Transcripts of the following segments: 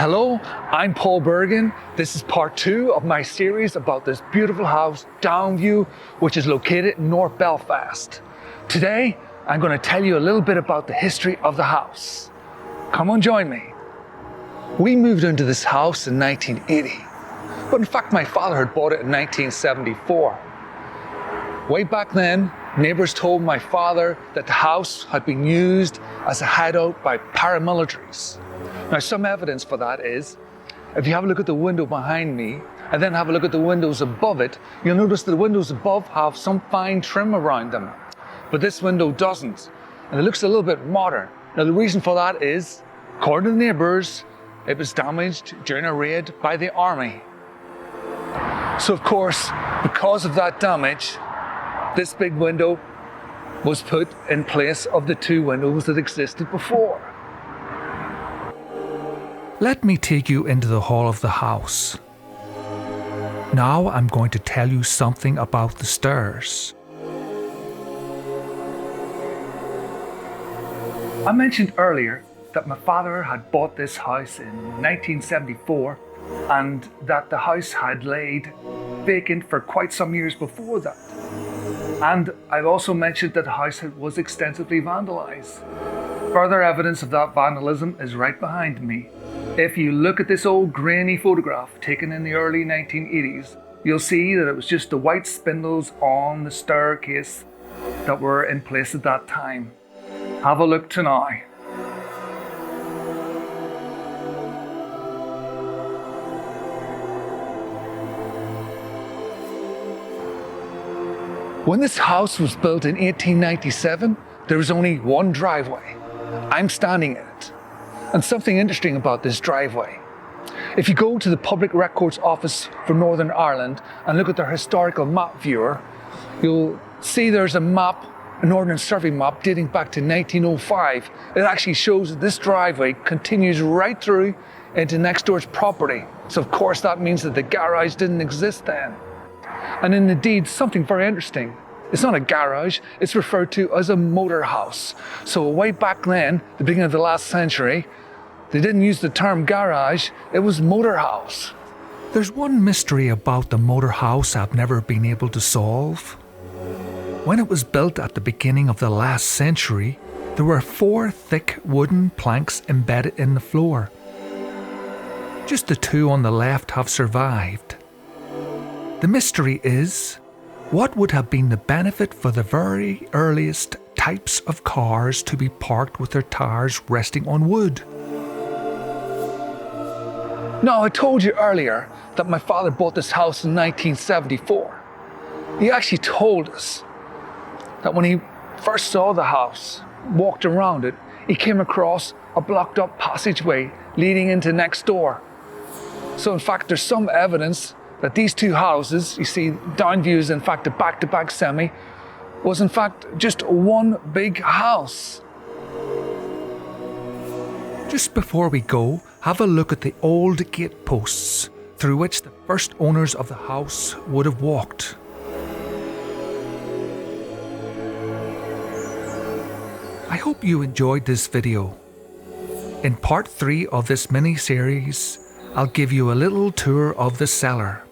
Hello, I'm Paul Bergen. This is part 2 of my series about this beautiful house, Downview, which is located in North Belfast. Today, I'm going to tell you a little bit about the history of the house. Come on, join me. We moved into this house in 1980, but in fact my father had bought it in 1974. Way back then, neighbours told my father that the house had been used as a hideout by paramilitaries. Now, some evidence for that is, if you have a look at the window behind me, and then have a look at the windows above it, you'll notice that the windows above have some fine trim around them. But this window doesn't, and it looks a little bit modern. Now, the reason for that is, according to the neighbours, it was damaged during a raid by the army. So of course, because of that damage, this big window was put in place of the 2 windows that existed before. Let me take you into the hall of the house. Now I'm going to tell you something about the stairs. I mentioned earlier that my father had bought this house in 1974 and that the house had laid vacant for quite some years before that. And I've also mentioned that the house was extensively vandalized. Further evidence of that vandalism is right behind me. If you look at this old grainy photograph taken in the early 1980s, you'll see that it was just the white spindles on the staircase that were in place at that time. Have a look to now. When this house was built in 1897, there was only one driveway. I'm standing in it. And something interesting about this driveway. If you go to the Public Records Office for Northern Ireland and look at their historical map viewer, you'll see there's a map, an ordnance survey map dating back to 1905. It actually shows that this driveway continues right through into next door's property. So of course that means that the garage didn't exist then. And indeed, something very interesting. It's not a garage, it's referred to as a motor house. So way back then, the beginning of the last century, they didn't use the term garage, it was motor house. There's one mystery about the motor house I've never been able to solve. When it was built at the beginning of the last century, there were 4 thick wooden planks embedded in the floor. Just the 2 on the left have survived. The mystery is, what would have been the benefit for the very earliest types of cars to be parked with their tires resting on wood? Now, I told you earlier that my father bought this house in 1974. He actually told us that when he first saw the house, walked around it, he came across a blocked up passageway leading into next door. So in fact, there's some evidence that these 2 houses, you see, Downview is in fact a back-to-back semi, was in fact just one big house. Just before we go, have a look at the old gate posts through which the first owners of the house would have walked. I hope you enjoyed this video. In part 3 of this mini-series, I'll give you a little tour of the cellar.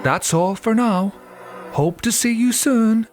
That's all for now. Hope to see you soon.